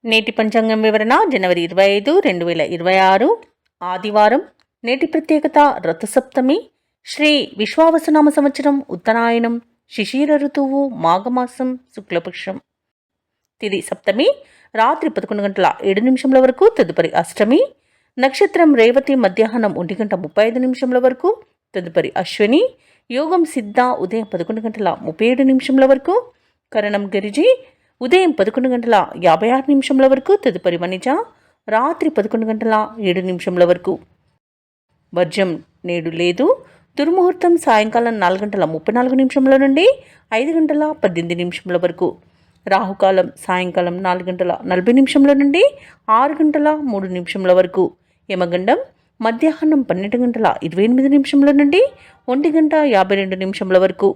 నేటి పంచాంగం వివరణ జనవరి 25, 2026 ఆదివారం. నేటి ప్రత్యేకత రథసప్తమి. శ్రీ విశ్వావసునామ సంవత్సరం ఉత్తరాయణం, శిశిర ఋతువు, మాఘమాసం, శుక్లపక్షం. తిది సప్తమి రాత్రి 11:07 వరకు, తదుపరి అష్టమి. నక్షత్రం రేవతి మధ్యాహ్నం 1:35 వరకు, తదుపరి అశ్విని. యోగం సిద్ధ ఉదయం 11:37 వరకు, కరణం గరిజి ఉదయం 11:56 వరకు, తదుపరి వనిజ రాత్రి 11:07 వరకు. వర్జం నేడు లేదు. దుర్ముహూర్తం సాయంకాలం 4:34 నుండి 5:18 వరకు. రాహుకాలం సాయంకాలం 4:40 నుండి 6:03 వరకు. యమగండం మధ్యాహ్నం 12:28 నుండి 1:52 వరకు.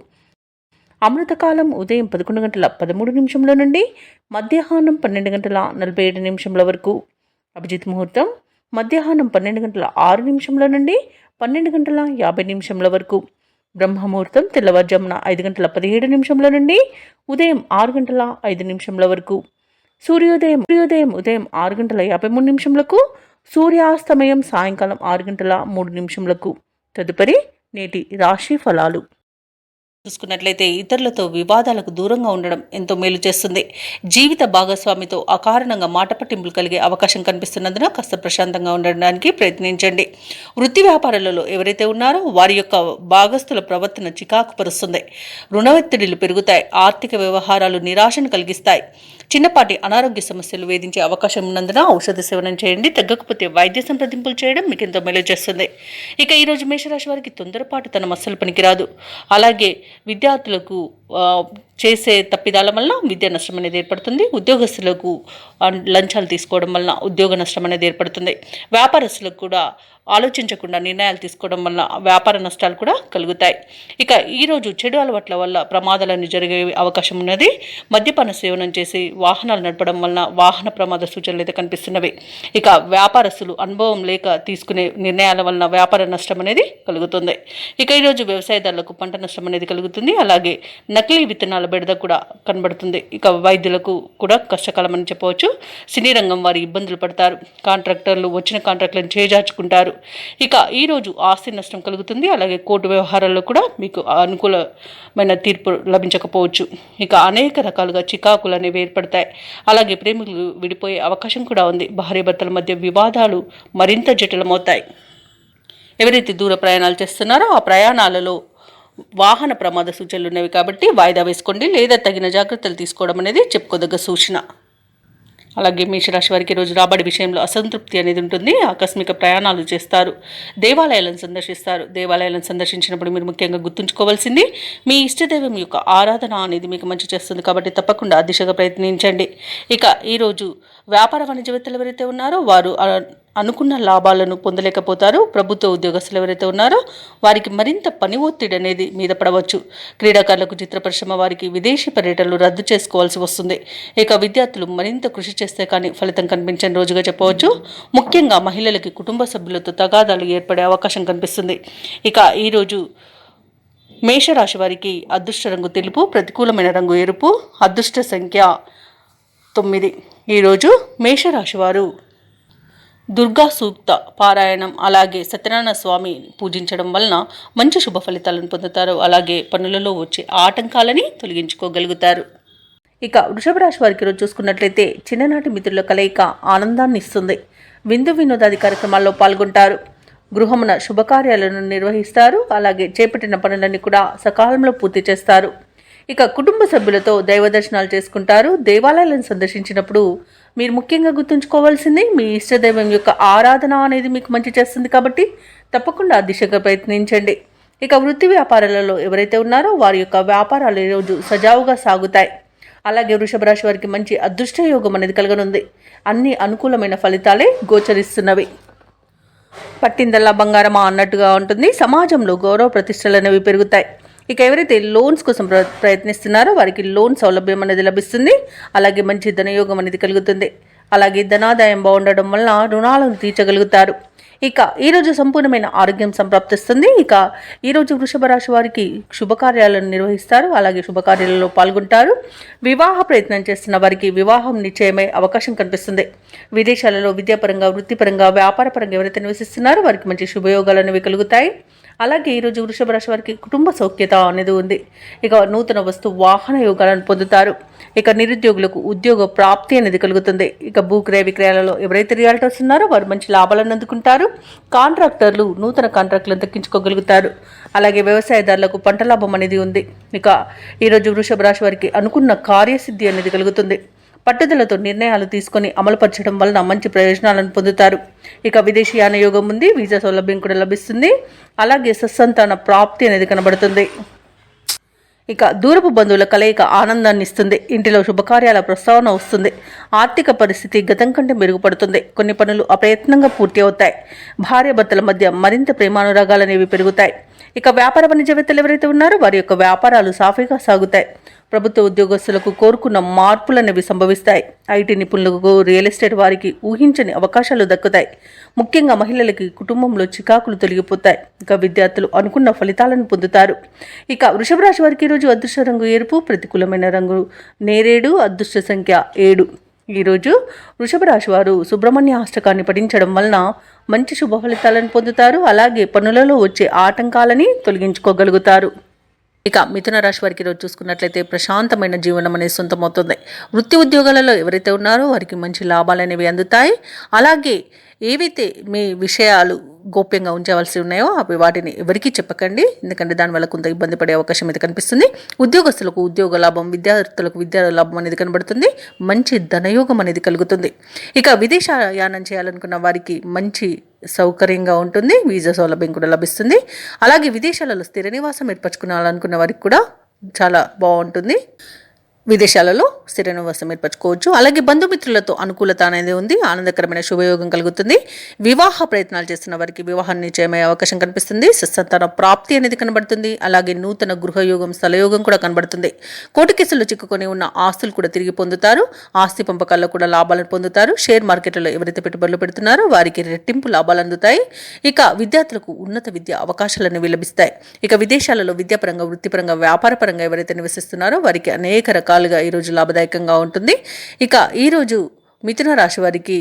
అమృతకాలం ఉదయం 11:13 నుండి మధ్యాహ్నం 12:47 వరకు. అభిజిత్ ముహూర్తం మధ్యాహ్నం 12:06 నుండి 12:50 వరకు. బ్రహ్మముహూర్తం తెల్లవారుజామున 5:17 నుండి ఉదయం 6:05 వరకు. సూర్యోదయం ఉదయం 6:53 సూర్యాస్తమయం సాయంకాలం 6:03. తదుపరి నేటి రాశి ఫలాలు చూసుకున్నట్లయితే ఇతరులతో వివాదాలకు దూరంగా ఉండడం ఎంతో మేలు చేస్తుంది. జీవిత భాగస్వామితో అకారణంగా మాట పట్టింపులు కలిగే అవకాశం కనిపిస్తున్నందున కాస్త ప్రశాంతంగా ఉండడానికి ప్రయత్నించండి. వృత్తి వ్యాపారాలలో ఎవరైతే ఉన్నారో వారి యొక్క భాగస్తుల ప్రవర్తన చికాకు పరుస్తుంది. రుణ ఒత్తిడిలు పెరుగుతాయి. ఆర్థిక వ్యవహారాలు నిరాశను కలిగిస్తాయి. చిన్నపాటి అనారోగ్య సమస్యలు వేధించే అవకాశం ఉన్నందున ఔషధ సేవనం చేయండి. తగ్గకపోతే వైద్య సంప్రదింపులు చేయడం మీకు ఎంతో మేలు చేస్తుంది. ఇక ఈరోజు మేషరాశి వారికి తొందరపాటు తన అస్సలు పనికిరాదు. అలాగే విద్యార్థులకు చేసే తప్పిదాల వలన విద్యా నష్టం అనేది ఏర్పడుతుంది. ఉద్యోగస్తులకు లంచాలు తీసుకోవడం వలన ఉద్యోగ నష్టం అనేది ఏర్పడుతుంది. వ్యాపారస్తులకు కూడా ఆలోచించకుండా నిర్ణయాలు తీసుకోవడం వల్ల వ్యాపార నష్టాలు కూడా కలుగుతాయి. ఇక ఈరోజు చెడు అలవాట్ల వల్ల ప్రమాదాలన్నీ జరిగే అవకాశం ఉన్నది. మద్యపాన సేవనం చేసి వాహనాలు నడపడం వలన వాహన ప్రమాద సూచనలు అయితే కనిపిస్తున్నవి. ఇక వ్యాపారస్తులు అనుభవం లేక తీసుకునే నిర్ణయాల వలన వ్యాపార నష్టం అనేది కలుగుతుంది. ఇక ఈరోజు వ్యవసాయదారులకు పంట నష్టం అనేది కలుగుతుంది. అలాగే నకిలీ విత్తనాల బెడద కూడా కనబడుతుంది. ఇక వైద్యులకు కూడా కష్టకాలం అని చెప్పవచ్చు. సినీ రంగం వారి ఇబ్బందులు పడతారు. కాంట్రాక్టర్లు వచ్చిన కాంట్రాక్టులను చేజార్చుకుంటారు. ఇక ఈరోజు ఆస్తి నష్టం కలుగుతుంది. అలాగే కోర్టు వ్యవహారాల్లో కూడా మీకు అనుకూలమైన తీర్పు లభించకపోవచ్చు. ఇక అనేక రకాలుగా చికాకులు అనేవి ఏర్పడతాయి. అలాగే ప్రేమికులు విడిపోయే అవకాశం కూడా ఉంది. భార్యాభర్తల మధ్య వివాదాలు మరింత జటిలమవుతాయి. ఎవరైతే దూర ప్రయాణాలు చేస్తున్నారో ఆ ప్రయాణాలలో వాహన ప్రమాద సూచనలు ఉన్నవి కాబట్టి వాయిదా వేసుకోండి, లేదా తగిన జాగ్రత్తలు తీసుకోవడం అనేది చెప్పుకోదగ్గ సూచన. అలాగే మేషరాశి వారికి రోజు రాబడి విషయంలో అసంతృప్తి అనేది ఉంటుంది. ఆకస్మిక ప్రయాణాలు చేస్తారు. దేవాలయాలను సందర్శిస్తారు. దేవాలయాలను సందర్శించినప్పుడు మీరు ముఖ్యంగా గుర్తుంచుకోవాల్సింది మీ ఇష్టదైవం యొక్క ఆరాధన అనేది మీకు మంచి చేస్తుంది కాబట్టి తప్పకుండా ఆ దిశగా ప్రయత్నించండి. ఇక ఈరోజు వ్యాపార వాణిజ్యవేత్తలు ఎవరైతే ఉన్నారో వారు అనుకున్న లాభాలను పొందలేకపోతారు. ప్రభుత్వ ఉద్యోగస్తులు ఎవరైతే ఉన్నారో వారికి మరింత పని ఒత్తిడి అనేది మీద పడవచ్చు. క్రీడాకారులకు, చిత్ర పరిశ్రమ వారికి విదేశీ పర్యటనలు రద్దు చేసుకోవాల్సి వస్తుంది. ఇక విద్యార్థులు మరింత కృషి చేస్తే కానీ ఫలితం కనిపించని రోజుగా చెప్పవచ్చు. ముఖ్యంగా మహిళలకి కుటుంబ సభ్యులతో తగాదాలు ఏర్పడే అవకాశం కనిపిస్తుంది. ఇక ఈరోజు మేషరాశి వారికి అదృష్ట రంగు తెలుపు, ప్రతికూలమైన రంగు ఎరుపు, అదృష్ట సంఖ్య 9. ఈరోజు మేషరాశి వారు దుర్గా సూక్త పారాయణం అలాగే సత్యనారాయణ స్వామి పూజించడం వలన మంచి శుభ ఫలితాలను పొందుతారు. అలాగే పనులలో వచ్చే ఆటంకాలని తొలగించుకోగలుగుతారు. ఇక వృషభ రాశి వారికి రోజు చూసుకున్నట్లయితే చిన్ననాటి మిత్రుల కలయిక ఆనందాన్ని ఇస్తుంది. విందు వినోదాది కార్యక్రమాల్లో పాల్గొంటారు. గృహమున శుభకార్యాలను నిర్వహిస్తారు. అలాగే చేపట్టిన పనులన్నీ కూడా సకాలంలో పూర్తి చేస్తారు. ఇక కుటుంబ సభ్యులతో దైవ దర్శనాలు చేసుకుంటారు. దేవాలయాలను సందర్శించినప్పుడు మీరు ముఖ్యంగా గుర్తుంచుకోవాల్సింది మీ ఇష్టదైవం యొక్క ఆరాధన అనేది మీకు మంచి చేస్తుంది కాబట్టి తప్పకుండా ఆ దిశగా ప్రయత్నించండి. ఇక వృత్తి వ్యాపారాలలో ఎవరైతే ఉన్నారో వారి యొక్క వ్యాపారాలు ఈరోజు సజావుగా సాగుతాయి. అలాగే వృషభ రాశి వారికి మంచి అదృష్ట యోగం అనేది కలగనుంది. అన్ని అనుకూలమైన ఫలితాలే గోచరిస్తున్నవి. పట్టిందల్లా బంగారమా అన్నట్టుగా ఉంటుంది. సమాజంలో గౌరవ ప్రతిష్టలు అనేవి పెరుగుతాయి. ఇక ఎవరైతే లోన్స్ కోసం ప్రయత్నిస్తున్నారో వారికి లోన్ సౌలభ్యం అనేది లభిస్తుంది. అలాగే మంచి ధనయోగం అనేది కలుగుతుంది. అలాగే ధనాదాయం బాగుండడం వలన రుణాలను తీర్చగలుగుతారు. ఇక ఈరోజు సంపూర్ణమైన ఆరోగ్యం సంప్రాప్తిస్తుంది. ఇక ఈరోజు వృషభ రాశి వారికి శుభకార్యాలను నిర్వహిస్తారు, అలాగే శుభకార్యాలలో పాల్గొంటారు. వివాహ ప్రయత్నం చేస్తున్న వారికి వివాహం నిశ్చయమై అవకాశం కనిపిస్తుంది. విదేశాలలో విద్యాపరంగా, వృత్తిపరంగా, వ్యాపారపరంగా ఎవరైతే నివసిస్తున్నారో వారికి మంచి శుభయోగాలు అనేవి కలుగుతాయి. అలాగే ఈరోజు వృషభ రాశి వారికి కుటుంబ సౌఖ్యత అనేది ఉంది. ఇక నూతన వస్తు వాహన యోగాలను పొందుతారు. ఇక నిరుద్యోగులకు ఉద్యోగ ప్రాప్తి అనేది కలుగుతుంది. ఇక భూక్రయ విక్రయాలలో ఎవరైతే రియాల్టర్స్ ఉన్నారో వారు మంచి లాభాలను అందుకుంటారు. కాంట్రాక్టర్లు నూతన కాంట్రాక్టులను దక్కించుకోగలుగుతారు. అలాగే వ్యవసాయదారులకు పంట లాభం అనేది ఉంది. ఇక ఈరోజు వృషభ రాశి వారికి అనుకున్న కార్యసిద్ధి అనేది కలుగుతుంది. పట్టుదలతో నిర్ణయాలు తీసుకొని అమలుపరచడం వలన మంచి ప్రయోజనాలను పొందుతారు. ఇక విదేశీయాన యోగం ఉంది, వీసా సౌలభ్యం కూడా లభిస్తుంది. అలాగే సత్సంతాన ప్రాప్తి అనేది కనబడుతుంది. ఇక దూరపు బంధువుల కలయిక ఆనందాన్ని ఇస్తుంది. ఇంటిలో శుభకార్యాల ప్రస్తావన వస్తుంది. ఆర్థిక పరిస్థితి గతం కంటే మెరుగుపడుతుంది. కొన్ని పనులు అప్రయత్నంగా పూర్తి అవుతాయి. భార్యాభర్తల మధ్య మరింత ప్రేమానురాగాలు అనేవి పెరుగుతాయి. ఇక వ్యాపార వాణిజ్యవేత్తలు ఎవరైతే ఉన్నారో వారి యొక్క వ్యాపారాలు సాఫీగా సాగుతాయి. ప్రభుత్వ ఉద్యోగస్తులకు కోరుకున్న మార్పులు అనేవి సంభవిస్తాయి. ఐటీ నిపుణులకు, రియల్ ఎస్టేట్ వారికి ఊహించని అవకాశాలు దక్కుతాయి. ముఖ్యంగా మహిళలకి కుటుంబంలో చికాకులు తొలగిపోతాయి. ఇక విద్యార్థులు అనుకున్న ఫలితాలను పొందుతారు. ఇక వృషభ రాశి వారికి ఈరోజు అదృష్ట రంగు ఎరుపు, ప్రతికూలమైన రంగు నేరేడు, అదృష్ట సంఖ్య 7. ఈరోజు వృషభ రాశి వారు సుబ్రహ్మణ్య అష్టకాన్ని పఠించడం వలన మంచి శుభ ఫలితాలను పొందుతారు. అలాగే పనులలో వచ్చే ఆటంకాలని తొలగించుకోగలుగుతారు. ఇక మిథున రాశి వారికి ఈరోజు చూసుకున్నట్లయితే ప్రశాంతమైన జీవనం అనేది సొంతమవుతుంది. వృత్తి ఉద్యోగాలలో ఎవరైతే ఉన్నారో వారికి మంచి లాభాలు అనేవి అందుతాయి. అలాగే ఏవైతే మీ విషయాలు గోప్యంగా ఉంచవలసి ఉన్నాయో అవి వాటిని ఎవరికీ చెప్పకండి, ఎందుకంటే దానివల్ల కొంత ఇబ్బంది పడే అవకాశం అయితే కనిపిస్తుంది. ఉద్యోగస్తులకు ఉద్యోగ లాభం, విద్యార్థులకు విద్యా లాభం అనేది కనబడుతుంది. మంచి ధనయోగం అనేది కలుగుతుంది. ఇక విదేశయానం చేయాలనుకున్న వారికి మంచి సౌకర్యంగా ఉంటుంది. వీసా సౌలభ్యం కూడా లభిస్తుంది. అలాగే విదేశాలలో స్థిర నివాసం ఏర్పరచుకోవాలనుకున్న వారికి కూడా చాలా బాగుంటుంది. విదేశాలలో స్థిర నివాసం ఏర్పరచుకోవచ్చు. అలాగే బంధుమిత్రులతో అనుకూలత అనేది ఉంది. ఆనందకరమైన శుభయోగం కలుగుతుంది. వివాహ ప్రయత్నాలు చేస్తున్న వారికి వివాహం నిశ్చయమయ్యే అవకాశం కనిపిస్తుంది. సత్సంతాన ప్రాప్తి అనేది కనబడుతుంది. అలాగే నూతన గృహయోగం, స్థలయోగం కూడా కనబడుతుంది. కోర్టు కేసుల్లో చిక్కుకొని ఉన్న ఆస్తులు కూడా తిరిగి పొందుతారు. ఆస్తి పంపకాల్లో కూడా లాభాలను పొందుతారు. షేర్ మార్కెట్లో ఎవరైతే పెట్టుబడులు పెడుతున్నారో వారికి రెట్టింపు లాభాలు అందుతాయి. ఇక విద్యార్థులకు ఉన్నత విద్య అవకాశాలను లభిస్తాయి. ఇక విదేశాలలో విద్యాపరంగా, వృత్తిపరంగా, వ్యాపారపరంగా ఎవరైతే నివసిస్తున్నారో వారికి అనేక రకాలుగా ఈరోజు లాభదాయకంగా ఉంటుంది. ఇక ఈరోజు మిథున రాశి వారికి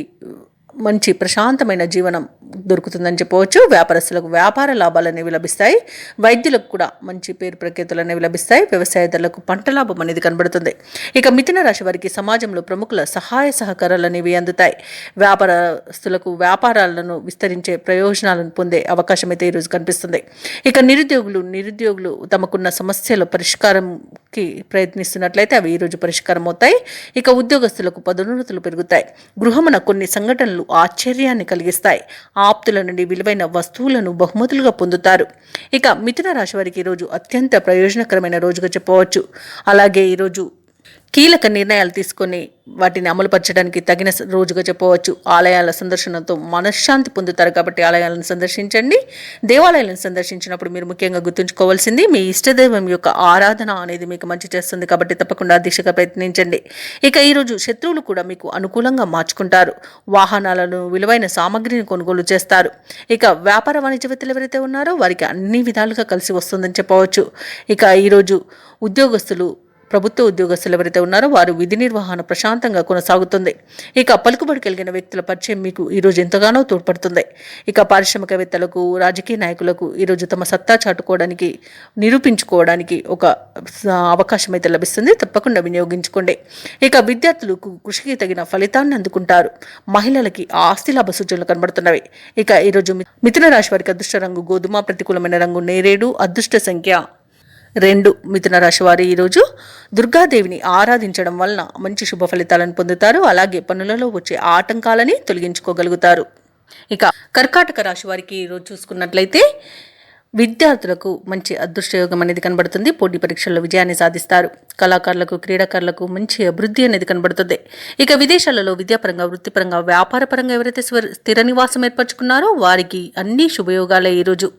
మంచి ప్రశాంతమైన జీవనం దొరుకుతుందని చెప్పవచ్చు. వ్యాపారస్తులకు వ్యాపార లాభాలు అనేవి లభిస్తాయి. వైద్యులకు కూడా మంచి పేరు ప్రఖ్యాతులు అనేవి లభిస్తాయి. వ్యవసాయదారులకు పంట లాభం అనేది కనబడుతుంది. ఇక మిథున రాశి వారికి సమాజంలో ప్రముఖుల సహాయ సహకారాలు అనేవి అందుతాయి. వ్యాపారస్తులకు వ్యాపారాలను విస్తరించే ప్రయోజనాలను పొందే అవకాశం అయితే ఈరోజు కనిపిస్తుంది. ఇక నిరుద్యోగులు తమకున్న సమస్యల పరిష్కారంకి ప్రయత్నిస్తున్నట్లయితే అవి ఈరోజు పరిష్కారం అవుతాయి. ఇక ఉద్యోగస్తులకు పదోన్నతులు పెరుగుతాయి. గృహమున కొన్ని సంఘటనలు ఆశ్చర్యాన్ని కలిగిస్తాయి. ఆప్తుల నుండి విలువైన వస్తువులను బహుమతులుగా పొందుతారు. ఇక మిథున రాశి వారికి ఈరోజు అత్యంత ప్రయోజనకరమైన రోజుగా చెప్పవచ్చు. అలాగే ఈరోజు కీలక నిర్ణయాలు తీసుకొని వాటిని అమలుపరచడానికి తగిన రోజుగా చెప్పవచ్చు. ఆలయాల సందర్శనతో మనశ్శాంతి పొందుతారు కాబట్టి ఆలయాలను సందర్శించండి. దేవాలయాలను సందర్శించినప్పుడు మీరు ముఖ్యంగా గుర్తుంచుకోవాల్సింది మీ ఇష్టదైవం యొక్క ఆరాధన అనేది మీకు మంచి చేస్తుంది కాబట్టి తప్పకుండా దీక్షగా ప్రయత్నించండి. ఇక ఈరోజు శత్రువులు కూడా మీకు అనుకూలంగా మార్చుకుంటారు. వాహనాలను, విలువైన సామగ్రిని కొనుగోలు చేస్తారు. ఇక వ్యాపార వాణిజ్యవేత్తలు ఎవరైతే ఉన్నారో వారికి అన్ని విధాలుగా కలిసి వస్తుందని చెప్పవచ్చు. ఇక ఈరోజు ప్రభుత్వ ఉద్యోగస్తులు ఎవరైతే ఉన్నారో వారు విధి నిర్వహణ ప్రశాంతంగా కొనసాగుతుంది. ఇక పలుకుబడి కలిగిన వ్యక్తుల పరిచయం మీకు ఈరోజు ఎంతగానో తోడ్పడుతుంది. ఇక పారిశ్రామికవేత్తలకు, రాజకీయ నాయకులకు ఈరోజు తమ సత్తా చాటుకోవడానికి, నిరూపించుకోవడానికి ఒక అవకాశం అయితే లభిస్తుంది. తప్పకుండా వినియోగించుకోండి. ఇక విద్యార్థులకు కృషికి తగిన ఫలితాన్ని అందుకుంటారు. మహిళలకి ఆస్తి లాభ సూచనలు కనబడుతున్నవి. ఇక ఈరోజు మిథున రాశి వారికి అదృష్ట రంగు గోధుమ, ప్రతికూలమైన రంగు నేరేడు, అదృష్ట సంఖ్య 2. మిథున రాశి వారు ఈరోజు దుర్గాదేవిని ఆరాధించడం వలన మంచి శుభ ఫలితాలను పొందుతారు. అలాగే పనులలో వచ్చే ఆటంకాలని తొలగించుకోగలుగుతారు. ఇక కర్కాటక రాశి వారికి ఈరోజు చూసుకున్నట్లయితే విద్యార్థులకు మంచి అదృష్టయోగం అనేది కనబడుతుంది. పోటీ పరీక్షల్లో విజయాన్ని సాధిస్తారు. కళాకారులకు, క్రీడాకారులకు మంచి అభివృద్ధి అనేది కనబడుతుంది. ఇక విదేశాలలో విద్యాపరంగా, వృత్తిపరంగా, వ్యాపారపరంగా ఎవరైతే స్థిర నివాసం ఏర్పరచుకున్నారో వారికి అన్ని శుభయోగాలే ఈరోజు.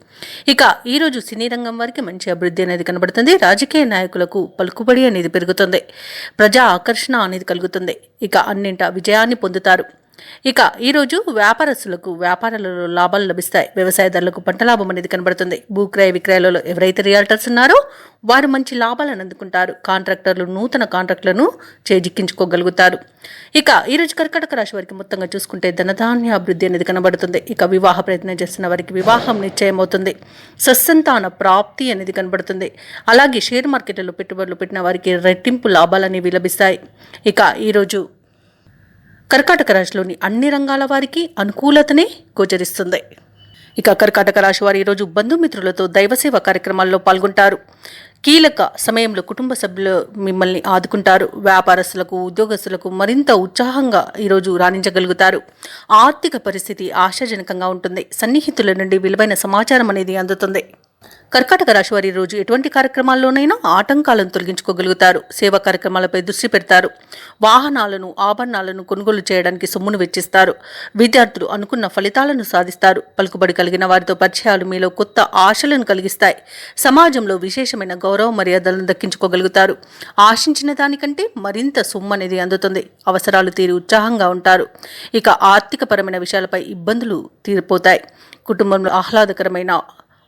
ఇక ఈరోజు సినీ రంగం వారికి మంచి అభివృద్ధి అనేది కనబడుతుంది. రాజకీయ నాయకులకు పలుకుబడి అనేది పెరుగుతుంది. ప్రజా ఆకర్షణ అనేది కలుగుతుంది. ఇక అన్నింటా విజయాన్ని పొందుతారు. ఇక ఈరోజు వ్యాపారస్తులకు వ్యాపారాలలో లాభాలు లభిస్తాయి. వ్యవసాయదారులకు పంట లాభం అనేది కనబడుతుంది. భూక్రయ విక్రయాలలో ఎవరైతే రియాల్టర్స్ ఉన్నారో వారు మంచి లాభాలను అందుకుంటారు. కాంట్రాక్టర్లు నూతన కాంట్రాక్టులను చేజిక్కించుకోగలుగుతారు. ఇక ఈరోజు కర్కాటక రాశి వారికి మొత్తంగా చూసుకుంటే ధనధాన్య అభివృద్ధి అనేది కనబడుతుంది. ఇక వివాహ ప్రయత్నం చేస్తున్న వారికి వివాహం నిశ్చయం అవుతుంది. సత్సంతాన ప్రాప్తి అనేది కనబడుతుంది. అలాగే షేర్ మార్కెట్లలో పెట్టుబడులు పెట్టిన వారికి రెట్టింపు లాభాలు అనేవి లభిస్తాయి. ఇక ఈరోజు కర్కాటక రాశిలోని అన్ని రంగాల వారికి అనుకూలతనే గోచరిస్తుంది. ఇక కర్కాటక రాశి వారు ఈరోజు బంధుమిత్రులతో దైవసేవ కార్యక్రమాల్లో పాల్గొంటారు. కీలక సమయంలో కుటుంబ సభ్యులు మిమ్మల్ని ఆదుకుంటారు. వ్యాపారస్తులకు ఉద్యోగస్తులకు మరింత ఉత్సాహంగా ఈరోజు రాణించగలుగుతారు. ఆర్థిక పరిస్థితి ఆశాజనకంగా ఉంటుంది. సన్నిహితుల నుండి విలువైన సమాచారం అనేది అందుతుంది. కర్కాటక రాశి వారి రోజు ఎటువంటి కార్యక్రమాల్లోనైనా ఆటంకాలను తొలగించుకోగలుగుతారు. సేవా కార్యక్రమాలపై దృష్టి పెడతారు. వాహనాలను ఆభరణాలను కొనుగోలు చేయడానికి సొమ్మును వెచ్చిస్తారు. విద్యార్థులు అనుకున్న ఫలితాలను సాధిస్తారు. పలుకుబడి కలిగిన వారితో పరిచయాలు మీలో కొత్త ఆశలను కలిగిస్తాయి. సమాజంలో విశేషమైన గౌరవ మర్యాదలను దక్కించుకోగలుగుతారు. ఆశించిన దానికంటే మరింత సొమ్ము అనేది అందుతుంది. అవసరాలు తీరి ఉత్సాహంగా ఉంటారు. ఇక ఆర్థికపరమైన విషయాలపై ఇబ్బందులు తీరిపోతాయి. కుటుంబంలో ఆహ్లాదకరమైన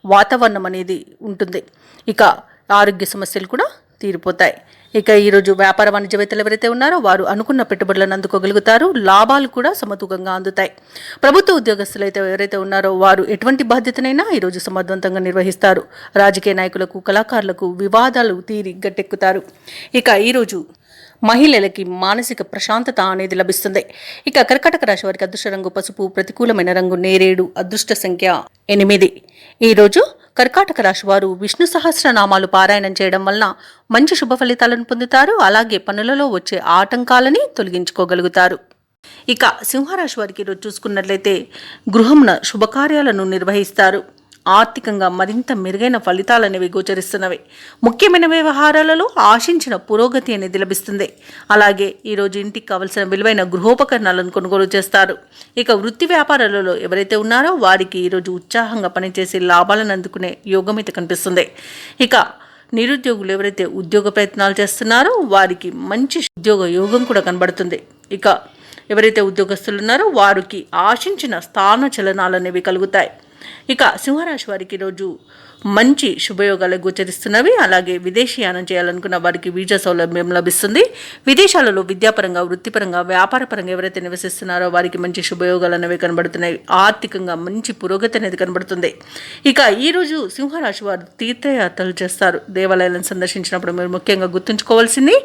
వాతావరణం అనేది ఉంటుంది. ఇక ఆరోగ్య సమస్యలు కూడా తీరిపోతాయి. ఇక ఈరోజు వ్యాపార వాణిజ్యవేత్తలు ఎవరైతే ఉన్నారో వారు అనుకున్న పెట్టుబడులను అందుకోగలుగుతారు. లాభాలు కూడా సమతూకంగా అందుతాయి. ప్రభుత్వ ఉద్యోగస్తులు అయితే ఎవరైతే ఉన్నారో వారు ఎటువంటి బాధ్యతనైనా ఈరోజు సమర్థవంతంగా నిర్వహిస్తారు. రాజకీయ నాయకులకు కళాకారులకు వివాదాలు తీరి గట్టెక్కుతారు. ఇక ఈరోజు మహిళలకి మానసిక ప్రశాంతత అనేది లభిస్తుంది. ఇక కర్కాటక రాశి వారికి అదృష్ట రంగు పసుపు, ప్రతికూలమైన రంగు నేరేడు, అదృష్ట సంఖ్య 8. ఈరోజు కర్కాటక రాశి వారు విష్ణు సహస్రనామాలు పారాయణం చేయడం వలన మంచి శుభ ఫలితాలను పొందుతారు. అలాగే పనులలో వచ్చే ఆటంకాలని తొలగించుకోగలుగుతారు. ఇక సింహరాశి వారికి ఈరోజు చూసుకున్నట్లయితే గృహమున శుభకార్యాలను నిర్వహిస్తారు. ఆర్థికంగా మరింత మెరుగైన ఫలితాలు అనేవి గోచరిస్తున్నవి. ముఖ్యమైన వ్యవహారాలలో ఆశించిన పురోగతి అనేది లభిస్తుంది. అలాగే ఈరోజు ఇంటికి కావలసిన విలువైన గృహోపకరణాలను కొనుగోలు చేస్తారు. ఇక వృత్తి వ్యాపారాలలో ఎవరైతే ఉన్నారో వారికి ఈరోజు ఉత్సాహంగా పనిచేసి లాభాలను అందుకునే యోగం అయితే కనిపిస్తుంది. ఇక నిరుద్యోగులు ఎవరైతే ఉద్యోగ ప్రయత్నాలు చేస్తున్నారో వారికి మంచి ఉద్యోగ యోగం కూడా కనబడుతుంది. ఇక ఎవరైతే ఉద్యోగస్తులు ఉన్నారో వారికి ఆశించిన స్థాన చలనాలు అనేవి కలుగుతాయి. ఇక సింహరాశి వారికి ఈరోజు మంచి శుభయోగాలు గోచరిస్తున్నవి. అలాగే విదేశీయానం చేయాలనుకున్న వారికి వీజా సౌలభ్యం లభిస్తుంది. విదేశాలలో విద్యాపరంగా, వృత్తిపరంగా, వ్యాపారపరంగా ఎవరైతే నివసిస్తున్నారో వారికి మంచి శుభయోగాలు అనేవి కనబడుతున్నాయి. ఆర్థికంగా మంచి పురోగతి అనేది కనబడుతుంది. ఇక ఈరోజు సింహరాశి వారు తీర్థయాత్రలు చేస్తారు. దేవాలయాలను సందర్శించినప్పుడు మీరు ముఖ్యంగా గుర్తుంచుకోవాల్సింది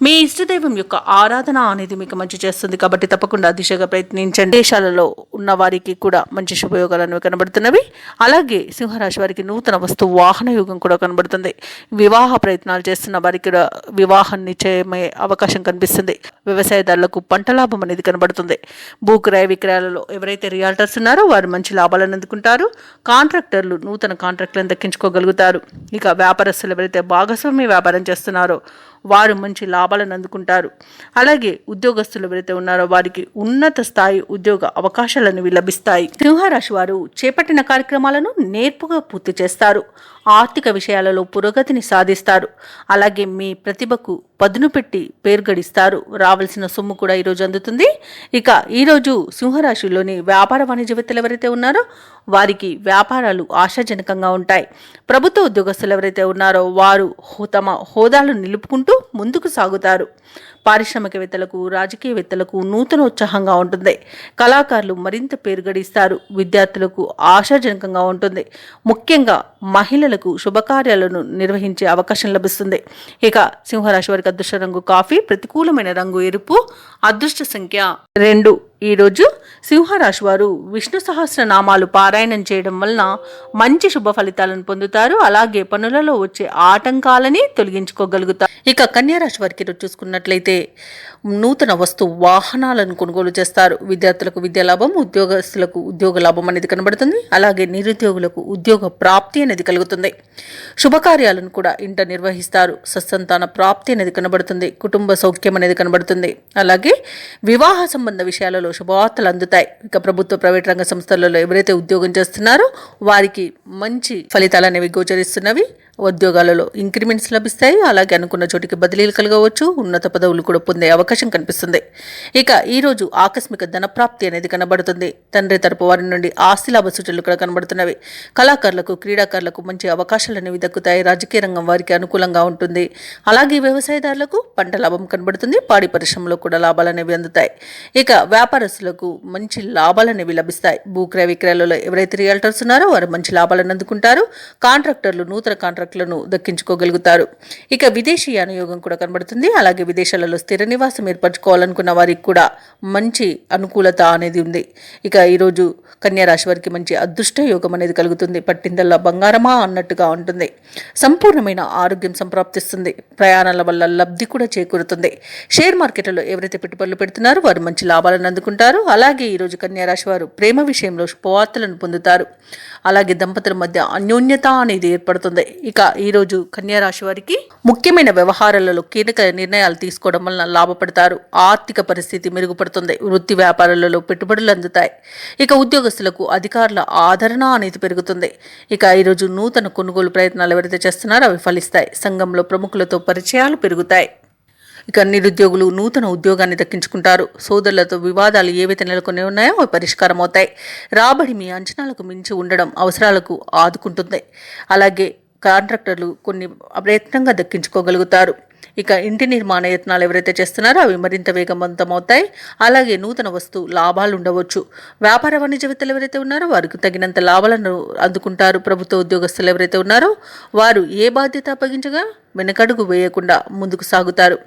మీ ఇష్టదైవం యొక్క ఆరాధన అనేది మీకు మంచి చేస్తుంది. కాబట్టి తప్పకుండా దిశగా ప్రయత్నించండి. దేశాలలో ఉన్న వారికి కూడా మంచి శుభయోగాలు అనేవి కనబడుతున్నవి. అలాగే సింహరాశి వారికి నూతన వస్తు వాహన యోగం కూడా కనబడుతుంది. వివాహ ప్రయత్నాలు చేస్తున్న వారికి కూడా వివాహం నిశ్చయమయ్యే అవకాశం కనిపిస్తుంది. వ్యవసాయదారులకు పంట లాభం అనేది కనబడుతుంది. భూక్రయ విక్రయాలలో ఎవరైతే రియాల్టర్స్ ఉన్నారో వారు మంచి లాభాలను అందుకుంటారు. కాంట్రాక్టర్లు నూతన కాంట్రాక్టులను దక్కించుకోగలుగుతారు. ఇక వ్యాపారస్తులు ఎవరైతే భాగస్వామ్య వ్యాపారం చేస్తున్నారో వారు మంచి లాభాలను అందుకుంటారు. అలాగే ఉద్యోగస్తులు ఎవరైతే ఉన్నారో వారికి ఉన్నత స్థాయి ఉద్యోగ అవకాశాలు అనేవి లభిస్తాయి. సింహరాశి వారు చేపట్టిన కార్యక్రమాలను నేర్పుగా పూర్తి చేస్తారు. ఆర్థిక విషయాలలో పురోగతిని సాధిస్తారు. అలాగే మీ ప్రతిభకు పదును పెట్టి పేరు గడిస్తారు. రావాల్సిన సొమ్ము కూడా ఈరోజు అందుతుంది. ఇక ఈరోజు సింహరాశిలోని వ్యాపార వాణిజ్యవేత్తలు ఎవరైతే ఉన్నారో వారికి వ్యాపారాలు ఆశాజనకంగా ఉంటాయి. ప్రభుత్వ ఉద్యోగస్తులు ఎవరైతే ఉన్నారో వారు తమ హోదాలను నిలుపుకుంటూ ముందుకు సాగుతారు. పారిశ్రామికవేత్తలకు, రాజకీయవేత్తలకు నూతన ఉత్సాహంగా ఉంటుంది. కళాకారులు మరింత పేరు గడిస్తారు. విద్యార్థులకు ఆశాజనకంగా ఉంటుంది. ముఖ్యంగా మహిళలకు శుభకార్యాలను నిర్వహించే అవకాశం లభిస్తుంది. ఇక సింహరాశి వారికి అదృష్ట రంగు కాఫీ, ప్రతికూలమైన రంగు ఎరుపు, అదృష్ట సంఖ్య 2. ఈరోజు సింహరాశి వారు విష్ణు సహస్రనామాలు పారాయణం చేయడం వలన మంచి శుభ ఫలితాలను పొందుతారు. అలాగే పనులలో వచ్చే ఆటంకాలని తొలగించుకోగలుగుతారు. ఇక కన్యారాశి వారికి ఈరోజు చూసుకున్నట్లయితే నూతన వస్తు వాహనాలను కొనుగోలు చేస్తారు. విద్యార్థులకు విద్యా లాభం, ఉద్యోగస్తులకు ఉద్యోగ లాభం అనేది కనబడుతుంది. అలాగే నిరుద్యోగులకు ఉద్యోగ ప్రాప్తి అనేది కలుగుతుంది. శుభకార్యాలను కూడా ఇంట నిర్వహిస్తారు. సత్సంతాన ప్రాప్తి అనేది కనబడుతుంది. కుటుంబ సౌఖ్యం అనేది కనబడుతుంది. అలాగే వివాహ సంబంధ విషయాలలో శుభవార్తలు అందుతాయి. ఇక ప్రభుత్వ, ప్రైవేట్ రంగ సంస్థలలో ఎవరైతే ఉద్యోగం చేస్తున్నారో వారికి మంచి ఫలితాలు అనేవి గోచరిస్తున్నవి. ఉద్యోగాలలో ఇంక్రిమెంట్స్ లభిస్తాయి. అలాగే అనుకున్న చోటికి బదిలీలు కలగవచ్చు. ఉన్నత పదవులు కూడా పొందే అవకాశం కనిపిస్తుంది. ఇక ఈరోజు ఆకస్మిక ధనప్రాప్తి అనేది కనబడుతుంది. తండ్రి తరపు వారి నుండి ఆస్తి లాభ సూచనలు కూడా కనబడుతున్నవి. కళాకారులకు, క్రీడాకారులకు మంచి అవకాశాలు అనేవి దక్కుతాయి. రాజకీయ రంగం వారికి అనుకూలంగా ఉంటుంది. అలాగే వ్యవసాయదారులకు పంట లాభం కనబడుతుంది. పాడి పరిశ్రమలో కూడా లాభాలు అనేవి అందుతాయి. ఇక వ్యాపారస్తులకు మంచి లాభాలు అనేవి లభిస్తాయి. భూక్రయ విక్రయాలలో ఎవరైతే రియల్టర్స్ ఉన్నారో వారు మంచి లాభాలను అందుకుంటారు. కాంట్రాక్టర్లు నూతన కాంట్రాక్టులను దక్కించుకోగలుగుతారు. ఇక విదేశీ యానయోగం కూడా కనబడుతుంది. అలాగే విదేశాలలో స్థిర నివాసం ఏర్పరచుకోవాలనుకున్న వారికి కూడా మంచి అనుకూలత అనేది ఉంది. ఇక ఈరోజు కన్యా రాశి వారికి మంచి అదృష్ట యోగం అనేది కలుగుతుంది. పట్టిందల్లా బంగారమా అన్నట్టుగా ఉంటుంది. సంపూర్ణమైన ఆరోగ్యం సంప్రాప్తిస్తుంది. ప్రయాణాల వల్ల లబ్ధి కూడా చేకూరుతుంది. షేర్ మార్కెట్లలో ఎవరైతే పెట్టుబడులు పెడుతున్నారో వారు మంచి లాభాలను అందుకుంటారు. అలాగే ఈరోజు కన్యా రాశి వారు ప్రేమ విషయంలో శుభవార్తలను పొందుతారు. అలాగే దంపతుల మధ్య అన్యోన్యత అనేది ఏర్పడుతుంది. ఇక ఈరోజు కన్యా రాశి వారికి ముఖ్యమైన వ్యవహారాలలో కీలక నిర్ణయాలు తీసుకోవడం వలన లాభపడతారు. ఆర్థిక పరిస్థితి మెరుగుపడుతుంది. వృత్తి వ్యాపారాలలో పెట్టుబడులు అందుతాయి. ఇక ఉద్యోగస్తులకు అధికారుల ఆదరణ అనేది పెరుగుతుంది. ఇక ఈరోజు నూతన కొనుగోలు ప్రయత్నాలు ఎవరైతే చేస్తున్నారో అవి ఫలిస్తాయి. సంఘంలో ప్రముఖులతో పరిచయాలు పెరుగుతాయి. ఇక నిరుద్యోగులు నూతన ఉద్యోగాన్ని దక్కించుకుంటారు. సోదరులతో వివాదాలు ఏవైతే నెలకొని ఉన్నాయో అవి పరిష్కారం అవుతాయి. రాబడి మీ అంచనాలకు మించి ఉండడం అవసరాలకు ఆదుకుంటుంది. అలాగే కాంట్రాక్టర్లు కొన్ని ప్రయత్నంగా దక్కించుకోగలుగుతారు. ఇక ఇంటి నిర్మాణ యత్నాలు ఎవరైతే చేస్తున్నారో అవి మరింత వేగవంతమవుతాయి. అలాగే నూతన వస్తు లాభాలు ఉండవచ్చు. వ్యాపార వాణిజ్యవేత్తలు ఎవరైతే ఉన్నారో వారికి తగినంత లాభాలను అందుకుంటారు. ప్రభుత్వ ఉద్యోగస్తులు ఎవరైతే ఉన్నారో వారు ఏ బాధ్యత అప్పగించగా వెనకడుగు వేయకుండా ముందుకు సాగుతారు.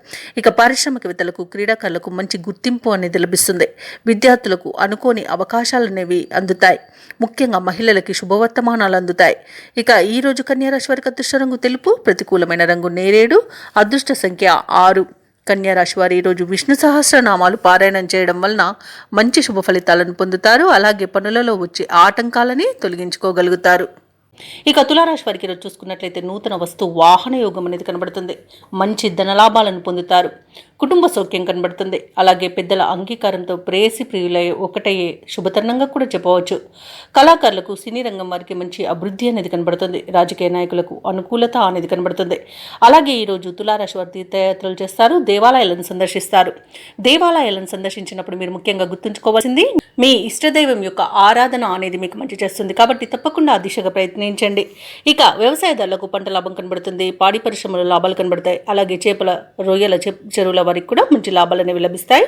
ఇక పారిశ్రామికవేత్తలకు, క్రీడాకారులకు మంచి గుర్తింపు అనేది లభిస్తుంది. విద్యార్థులకు అనుకోని అవకాశాలు అనేవి అందుతాయి. ముఖ్యంగా మహిళలకి శుభవర్తమానాలు అందుతాయి. ఇక ఈరోజు కన్యా రాశి వారికి అదృష్ట రంగు తెలుపు, ప్రతికూలమైన రంగు నేరేడు, అదృష్ట సంఖ్య 6. కన్యా రాశి వారు ఈరోజు విష్ణు సహస్రనామాలు పారాయణం చేయడం వలన మంచి శుభ ఫలితాలను పొందుతారు. అలాగే పనులలో వచ్చే ఆటంకాలని తొలగించుకోగలుగుతారు. ఇక తులారాశి వారికి ఈరోజు చూసుకున్నట్లయితే నూతన వస్తు వాహన యోగం అనేది కనబడుతుంది. మంచి ధనలాభాలను పొందుతారు. కుటుంబ సౌఖ్యం కనబడుతుంది. అలాగే పెద్దల అంగీకారంతో ప్రేయసి ప్రియులై ఒకటయ్యే శుభతరుణంగా కూడా చెప్పవచ్చు. కళాకారులకు, సినీ రంగం వారికి మంచి అభివృద్ధి అనేది కనబడుతుంది. రాజకీయ నాయకులకు అనుకూలత అనేది కనబడుతుంది. అలాగే ఈరోజు తులారాశి వారు తీర్థయాత్రలు చేస్తారు. దేవాలయాలను సందర్శిస్తారు. దేవాలయాలను సందర్శించినప్పుడు మీరు ముఖ్యంగా గుర్తుంచుకోవాల్సింది మీ ఇష్టదైవం యొక్క ఆరాధన అనేది మీకు మంచి చేస్తుంది. కాబట్టి తప్పకుండా ఆ దిశగా ప్రయత్నించండి. ఇక వ్యవసాయదారులకు పంట లాభం కనబడుతుంది. పాడి పరిశ్రమలో లాభాలు కనబడతాయి. అలాగే చేపల, రొయ్యల చెరువుల వారికి కూడా మంచి లాభాలు అనేవి లభిస్తాయి.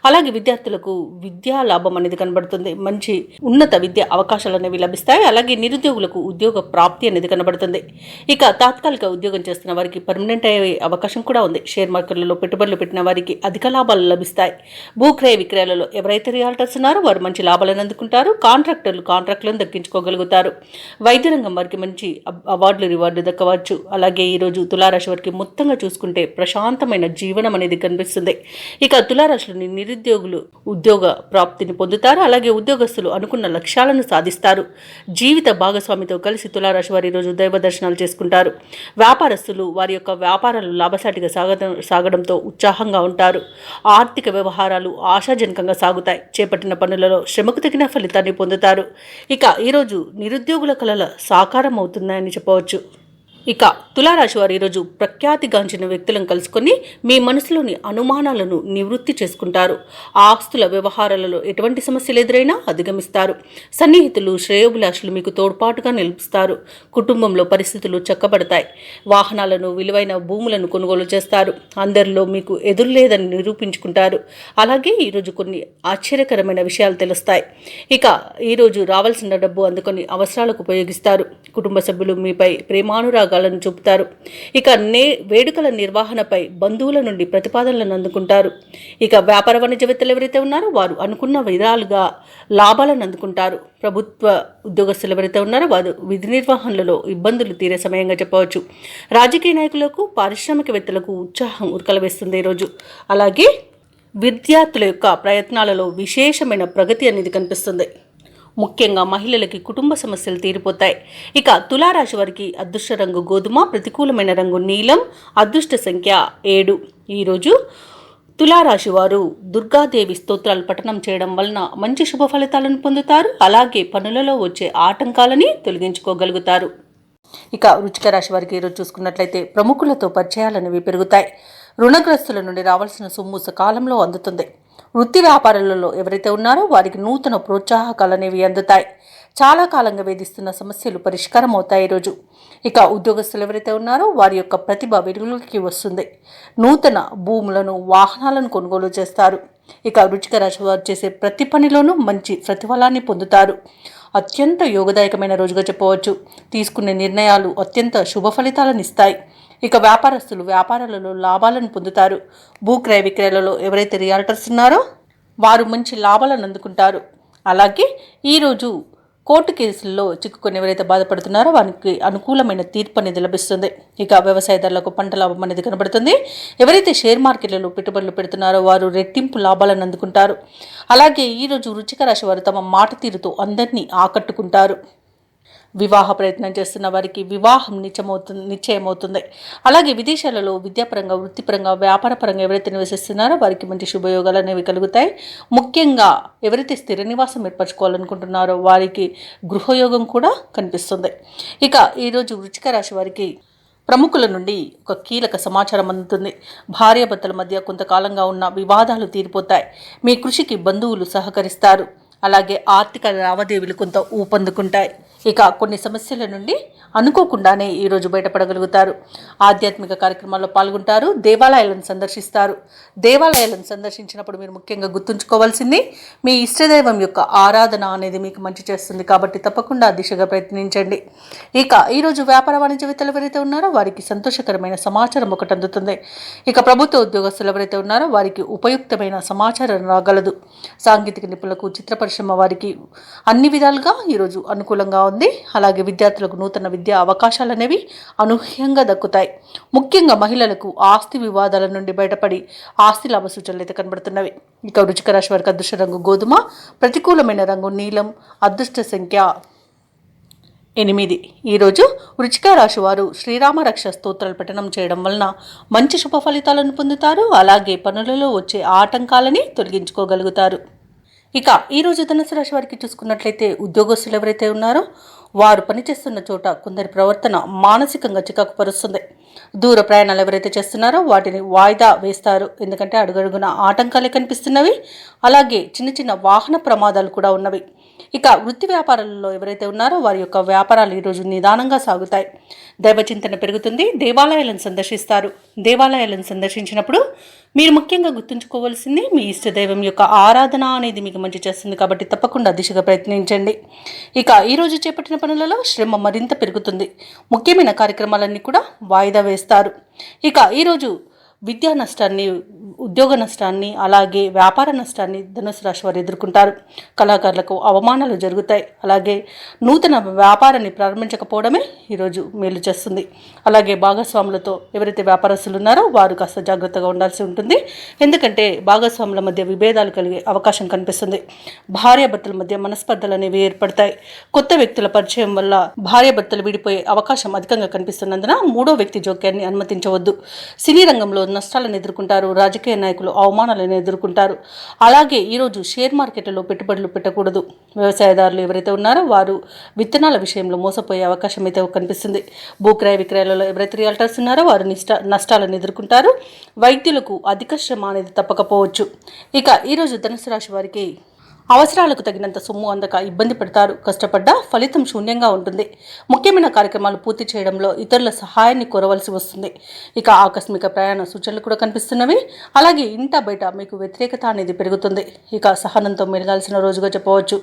అలాగే విద్యార్థులకు విద్యా లాభం అనేది కనబడుతుంది. మంచి ఉన్నత విద్య అవకాశాలు అనేవి లభిస్తాయి. అలాగే నిరుద్యోగులకు ఉద్యోగ ప్రాప్తి అనేది కనబడుతుంది. ఇక తాత్కాలిక ఉద్యోగం చేస్తున్న వారికి పర్మనెంట్ అయ్యే అవకాశం కూడా ఉంది. షేర్ మార్కెట్లలో పెట్టుబడులు పెట్టిన వారికి అధిక లాభాలు లభిస్తాయి. భూక్రయ విక్రయాలలో ఎవరైతే రియాల్టర్స్ ఉన్నారో వారు మంచి లాభాలను అందుకుంటారు. కాంట్రాక్టర్లు కాంట్రాక్టులను దక్కించుకోగలుగుతారు. వైద్య రంగం వారికి మంచి అవార్డులు, రివార్డులు దక్కవచ్చు. అలాగే ఈరోజు తులారాశి వారికి మొత్తంగా చూసుకుంటే ప్రశాంతమైన జీవనం అనేది కనిపిస్తుంది. ఇక తులారాశిలోని నిరుద్యోగులు ఉద్యోగ ప్రాప్తిని పొందుతారు. అలాగే ఉద్యోగస్తులు అనుకున్న లక్ష్యాలను సాధిస్తారు. జీవిత భాగస్వామితో కలిసి తులారాశి వారు ఈరోజు దైవ దర్శనాలు చేసుకుంటారు. వ్యాపారస్తులు వారి యొక్క వ్యాపారాలు లాభసాటిగా సాగడంతో ఉత్సాహంగా ఉంటారు. ఆర్థిక వ్యవహారాలు ఆశాజనకంగా సాగుతాయి. చేపట్టిన పనులలో శ్రమకు తగిన ఫలితాన్ని పొందుతారు. ఇక ఈరోజు నిరుద్యోగుల కలల సాకారం అవుతున్నాయని చెప్పవచ్చు. ఇక తులారాశి వారు ఈరోజు ప్రఖ్యాతిగాంచిన వ్యక్తులను కలుసుకొని మీ మనసులోని అనుమానాలను నివృత్తి చేసుకుంటారు. ఆస్తుల వ్యవహారాలలో ఎటువంటి సమస్యలు ఎదురైనా అధిగమిస్తారు. సన్నిహితులు, శ్రేయోభిలాషులు మీకు తోడ్పాటుగా నిలుస్తారు. కుటుంబంలో పరిస్థితులు చక్కబడతాయి. వాహనాలను, విలువైన భూములను కొనుగోలు చేస్తారు. అందరిలో మీకు ఎదురులేదని నిరూపించుకుంటారు. అలాగే ఈరోజు కొన్ని ఆశ్చర్యకరమైన విషయాలు తెలుస్తాయి. ఇక ఈరోజు రావాల్సిన డబ్బు అందుకొని అవసరాలకు ఉపయోగిస్తారు. కుటుంబ సభ్యులు మీపై ప్రేమానురాగాలను చూపుతారు. ఇక వేడుకల నిర్వహణపై బంధువుల నుండి ప్రతిపాదనలను అందుకుంటారు. ఇక వ్యాపార వాణిజ్యవేత్తలు ఎవరైతే ఉన్నారో వారు అనుకున్న విధాలుగా లాభాలను అందుకుంటారు. ప్రభుత్వ ఉద్యోగస్తులు ఎవరైతే ఉన్నారో వారు విధి నిర్వహణలో ఇబ్బందులు తీరే సమయంగా చెప్పవచ్చు. రాజకీయ నాయకులకు, పారిశ్రామికవేత్తలకు ఉత్సాహం ఉరకలవేస్తుంది ఈరోజు. అలాగే విద్యార్థుల యొక్క ప్రయత్నాలలో విశేషమైన ప్రగతి అనేది కనిపిస్తుంది. ముఖ్యంగా మహిళలకి కుటుంబ సమస్యలు తీరిపోతాయి. ఇక తులారాశి వారికి అదృష్ట రంగు గోధుమ, ప్రతికూలమైన రంగు నీలం, అదృష్ట సంఖ్య 7. ఈరోజు తులారాశి వారు దుర్గాదేవి స్తోత్రాలు పఠనం చేయడం వలన మంచి శుభ ఫలితాలను పొందుతారు. అలాగే పనులలో వచ్చే ఆటంకాలని తొలగించుకోగలుగుతారు. ఇక వృశ్చిక రాశి వారికి ఈరోజు చూసుకున్నట్లయితే ప్రముఖులతో పరిచయాలనేవి పెరుగుతాయి. రుణగ్రస్తుల నుండి రావాల్సిన సొమ్ము సకాలంలో అందుతుంది. వృత్తి వ్యాపారాలలో ఎవరైతే ఉన్నారో వారికి నూతన ప్రోత్సాహకాలు అనేవి అందుతాయి. చాలా కాలంగా వేధిస్తున్న సమస్యలు పరిష్కారం అవుతాయి ఈరోజు. ఇక ఉద్యోగస్తులు ఎవరైతే ఉన్నారో వారి యొక్క ప్రతిభ వెలుగులోకి వస్తుంది. నూతన భూములను, వాహనాలను కొనుగోలు చేస్తారు. ఇక వృశ్చిక రాశి వారు చేసే ప్రతి పనిలోనూ మంచి ప్రతిఫలాన్ని పొందుతారు. అత్యంత యోగదాయకమైన రోజుగా చెప్పవచ్చు. తీసుకునే నిర్ణయాలు అత్యంత శుభ ఫలితాలను ఇస్తాయి. ఇక వ్యాపారస్తులు వ్యాపారాలలో లాభాలను పొందుతారు. భూక్రయ విక్రయాలలో ఎవరైతే రియాల్టర్స్ ఉన్నారో వారు మంచి లాభాలను అందుకుంటారు. అలాగే ఈరోజు కోర్టు కేసుల్లో చిక్కుకొని ఎవరైతే బాధపడుతున్నారో వారికి అనుకూలమైన తీర్పు అనేది లభిస్తుంది. ఇక వ్యవసాయదారులకు పంట లాభం అనేది కనబడుతుంది. ఎవరైతే షేర్ మార్కెట్లలో పెట్టుబడులు పెడుతున్నారో వారు రెట్టింపు లాభాలను అందుకుంటారు. అలాగే ఈరోజు వృశ్చిక రాశి వారు తమ మాట తీరుతో అందరినీ ఆకట్టుకుంటారు. వివాహ ప్రయత్నం చేస్తున్న వారికి వివాహం నిశ్చయమవుతుంది. అలాగే విదేశాలలో విద్యాపరంగా, వృత్తిపరంగా, వ్యాపారపరంగా ఎవరైతే నివసిస్తున్నారో వారికి మంచి శుభయోగాలు అనేవి కలుగుతాయి. ముఖ్యంగా ఎవరైతే స్థిర నివాసం ఏర్పరచుకోవాలనుకుంటున్నారో వారికి గృహయోగం కూడా కనిపిస్తుంది. ఇక ఈరోజు వృశ్చిక రాశి వారికి ప్రముఖుల నుండి ఒక కీలక సమాచారం అందుతుంది. భార్యాభర్తల మధ్య కొంతకాలంగా ఉన్న వివాదాలు తీరిపోతాయి. మీ కృషికి బంధువులు సహకరిస్తారు. అలాగే ఆర్థిక లావాదేవీలు కొంత ఊపందుకుంటాయి. ఇక కొన్ని సమస్యల నుండి అనుకోకుండానే ఈరోజు బయటపడగలుగుతారు. ఆధ్యాత్మిక కార్యక్రమాల్లో పాల్గొంటారు. దేవాలయాలను సందర్శిస్తారు. దేవాలయాలను సందర్శించినప్పుడు మీరు ముఖ్యంగా గుర్తుంచుకోవాల్సింది మీ ఇష్టదైవం యొక్క ఆరాధన అనేది మీకు మంచి చేస్తుంది. కాబట్టి తప్పకుండా ఆ దిశగా ప్రయత్నించండి. ఇక ఈరోజు వ్యాపార వాణిజ్యవేత్తలు ఎవరైతే ఉన్నారో వారికి సంతోషకరమైన సమాచారం ఒకటి అందుతుంది. ఇక ప్రభుత్వ ఉద్యోగస్తులు ఎవరైతే ఉన్నారో వారికి ఉపయుక్తమైన సమాచారం రాగలదు. సాంకేతిక నిపుణులకు, చిత్ర పరిశ్రమ వారికి అన్ని విధాలుగా ఈరోజు అనుకూలంగా ఉంది. అలాగే విద్యార్థులకు నూతన విద్యా అవకాశాలు అనేవి అనూహ్యంగా దక్కుతాయి. ముఖ్యంగా మహిళలకు ఆస్తి వివాదాల నుండి బయటపడి ఆస్తి లాభ సూచనలు అయితే కనబడుతున్నవి. ఇక వృశ్చిక రాశి వారికి అదృష్ట రంగు గోధుమ, ప్రతికూలమైన రంగు నీలం, అదృష్ట సంఖ్య 8. ఈరోజు వృశ్చిక రాశి వారు శ్రీరామ రక్ష స్తోత్రాలు పఠనం చేయడం వలన మంచి శుభ ఫలితాలను పొందుతారు. అలాగే పనులలో వచ్చే ఆటంకాలని తొలగించుకోగలుగుతారు. ఇక ఈరోజు ధనుసు రాశి వారికి చూసుకున్నట్లయితే ఉద్యోగస్తులు ఎవరైతే ఉన్నారో వారు పనిచేస్తున్న చోట కొందరి ప్రవర్తన మానసికంగా చికాకు పరుస్తుంది. దూర ప్రయాణాలు ఎవరైతే చేస్తున్నారో వాటిని వాయిదా వేస్తారు. ఎందుకంటే అడుగడుగున ఆటంకాలే కనిపిస్తున్నవి. అలాగే చిన్న చిన్న వాహన ప్రమాదాలు కూడా ఉన్నవి. ఇక వృత్తి వ్యాపారాలలో ఎవరైతే ఉన్నారో వారి యొక్క వ్యాపారాలు ఈరోజు నిదానంగా సాగుతాయి. దైవచింతన పెరుగుతుంది. దేవాలయాలను సందర్శిస్తారు. దేవాలయాలను సందర్శించినప్పుడు మీరు ముఖ్యంగా గుర్తుంచుకోవాల్సింది మీ ఇష్టదైవం యొక్క ఆరాధన అనేది మీకు మంచి చేస్తుంది. కాబట్టి తప్పకుండా దిశగా ప్రయత్నించండి. ఇక ఈరోజు చేపట్టిన పనులలో శ్రమ మరింత పెరుగుతుంది. ముఖ్యమైన కార్యక్రమాలన్నీ కూడా వాయిదా వేస్తారు. ఇక ఈరోజు విద్యా నష్టాన్ని, ఉద్యోగ నష్టాన్ని, అలాగే వ్యాపార నష్టాన్ని ధనుసు రాశి వారు ఎదుర్కొంటారు. కళాకారులకు అవమానాలు జరుగుతాయి. అలాగే నూతన వ్యాపారాన్ని ప్రారంభించకపోవడమే ఈరోజు మేలు చేస్తుంది. అలాగే భాగస్వాములతో ఎవరైతే వ్యాపారస్తులు ఉన్నారో వారు కాస్త జాగ్రత్తగా ఉండాల్సి ఉంటుంది. ఎందుకంటే భాగస్వాముల మధ్య విభేదాలు కలిగే అవకాశం కనిపిస్తుంది. భార్యాభర్తల మధ్య మనస్పర్ధలు అనేవి ఏర్పడతాయి. కొత్త వ్యక్తుల పరిచయం వల్ల భార్యాభర్తలు విడిపోయే అవకాశం అధికంగా కనిపిస్తున్నందున మూడో వ్యక్తి జోక్యాన్ని అనుమతించవద్దు. సినీ రంగంలో నష్టాలను ఎదుర్కొంటారు. రాజకీయ నాయకులు అవమానాలను ఎదుర్కొంటారు. అలాగే ఈరోజు షేర్ మార్కెట్లలో పెట్టుబడులు పెట్టకూడదు. వ్యవసాయదారులు ఎవరైతే ఉన్నారో వారు విత్తనాల విషయంలో మోసపోయే అవకాశం అయితే కనిపిస్తుంది. భూక్రయ విక్రయాలలో ఎవరైతే రియల్టర్స్ ఉన్నారో వారు నష్టాలను ఎదుర్కొంటారు. వైద్యులకు అధిక శ్రమ అనేది తప్పకపోవచ్చు. ఇక ఈరోజు ధనుసు రాశి వారికి అవసరాలకు తగినంత సొమ్ము అందక ఇబ్బంది పడతారు. కష్టపడ్డా ఫలితం శూన్యంగా ఉంటుంది. ముఖ్యమైన కార్యక్రమాలు పూర్తి చేయడంలో ఇతరుల సహాయాన్ని కోరవలసి వస్తుంది. ఇక ఆకస్మిక ప్రయాణ సూచనలు కూడా కనిపిస్తున్నవి. అలాగే ఇంట బయట మీకు వ్యతిరేకత అనేది పెరుగుతుంది. ఇక సహనంతో మెలగాల్సిన రోజుగా చెప్పవచ్చు.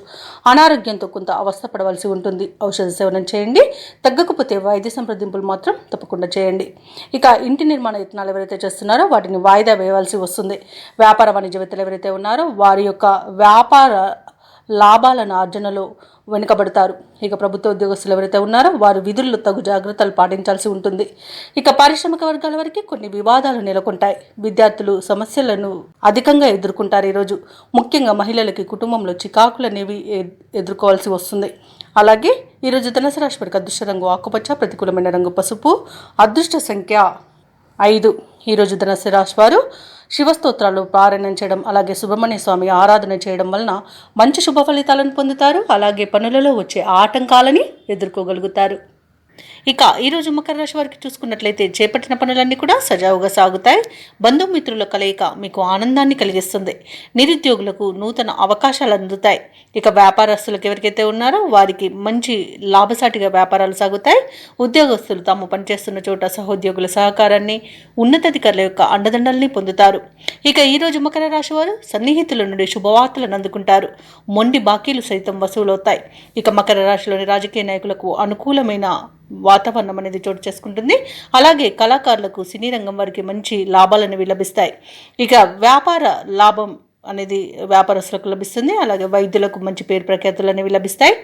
అనారోగ్యంతో కొంత అవస్థపడవలసి ఉంటుంది. ఔషధ సేవనం చేయండి. తగ్గకపోతే వైద్య సంప్రదింపులు మాత్రం తప్పకుండా చేయండి. ఇక ఇంటి నిర్మాణ యత్నాలు ఎవరైతే చేస్తున్నారో వాటిని వాయిదా వేయవలసి వస్తుంది. వ్యాపార వాణిజ్యవేత్తలు ఎవరైతే ఉన్నారో వారి యొక్క వ్యాపార లాభాలను ఆర్జనలో వెనుకబడతారు. ఇక ప్రభుత్వ ఉద్యోగస్తులు ఎవరైతే ఉన్నారో వారు విధుల్లో తగు జాగ్రత్తలు పాటించాల్సి ఉంటుంది. ఇక పారిశ్రామిక వర్గాల వరకు కొన్ని వివాదాలు నెలకొంటాయి. విద్యార్థులు సమస్యలను అధికంగా ఎదుర్కొంటారు. ఈరోజు ముఖ్యంగా మహిళలకి కుటుంబంలో చికాకులు అనేవి ఎదుర్కోవాల్సి వస్తుంది. అలాగే ఈరోజు ధనుసు రాశి వారికి అదృష్ట రంగు ఆకుపచ్చ, ప్రతికూలమైన రంగు పసుపు, అదృష్ట సంఖ్య 5. ఈరోజు ధనుసు రాశి వారు శివస్తోత్రాలు పారాయణం చేయడం, అలాగే సుబ్రహ్మణ్య స్వామి ఆరాధన చేయడం వలన మంచి శుభ ఫలితాలను పొందుతారు. అలాగే పనులలో వచ్చే ఆటంకాలని ఎదుర్కోగలుగుతారు. ఇక ఈరోజు మకర రాశి వారికి చూసుకున్నట్లయితే చేపట్టిన పనులన్నీ కూడా సజావుగా సాగుతాయి. బంధుమిత్రుల కలయిక మీకు ఆనందాన్ని కలిగిస్తుంది. నిరుద్యోగులకు నూతన అవకాశాలు అందుతాయి. ఇక వ్యాపారస్తులకు ఎవరికైతే ఉన్నారో వారికి మంచి లాభసాటిగా వ్యాపారాలు సాగుతాయి. ఉద్యోగస్తులు తాము పనిచేస్తున్న చోట సహోద్యోగుల సహకారాన్ని, ఉన్నతాధికారుల యొక్క అండదండల్ని పొందుతారు. ఇక ఈరోజు మకర రాశి వారు సన్నిహితుల నుండి శుభవార్తలను అందుకుంటారు. మొండి బాకీలు సైతం వసూలవుతాయి. ఇక మకర రాశిలోని రాజకీయ నాయకులకు అనుకూలమైన వాతావరణం అనేది చోటు చేసుకుంటుంది. అలాగే కళాకారులకు, సినీ రంగం వారికి మంచి లాభాలను లభిస్తాయి. ఇక వ్యాపార లాభం అనేది వ్యాపారస్తులకు లభిస్తుంది. అలాగే వైద్యులకు మంచి పేరు ప్రఖ్యాతులు అనేవి లభిస్తాయి.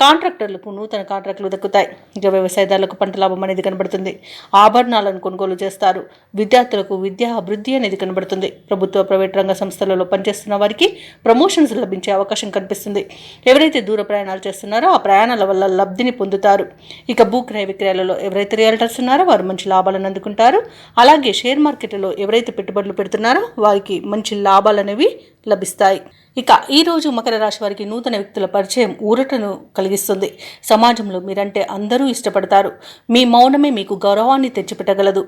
కాంట్రాక్టర్లకు నూతన కాంట్రాక్టులు దక్కుతాయి. ఇక వ్యవసాయదారులకు పంట లాభం అనేది కనబడుతుంది. ఆభరణాలను కొనుగోలు చేస్తారు. విద్యార్థులకు విద్యా అభివృద్ధి అనేది కనబడుతుంది. ప్రభుత్వ, ప్రైవేట్ రంగ సంస్థలలో పనిచేస్తున్న వారికి ప్రమోషన్స్ లభించే అవకాశం కనిపిస్తుంది. ఎవరైతే దూర ప్రయాణాలు చేస్తున్నారో ఆ ప్రయాణాల వల్ల లబ్ధిని పొందుతారు. ఇక భూక్రయ విక్రయాలలో ఎవరైతే రియల్టర్స్ ఉన్నారో వారు మంచి లాభాలను అందుకుంటారు. అలాగే షేర్ మార్కెట్లో ఎవరైతే పెట్టుబడులు పెడుతున్నారో వారికి మంచి లాభాలు అనేవి లభిస్తాయి. ఇక ఈరోజు మకర రాశి వారికి నూతన వ్యక్తుల పరిచయం ఊరటను కలిగిస్తుంది. సమాజంలో మీరంటే అందరూ ఇష్టపడతారు. మీ మౌనమే మీకు గౌరవాన్ని తెచ్చిపెట్టగలదు.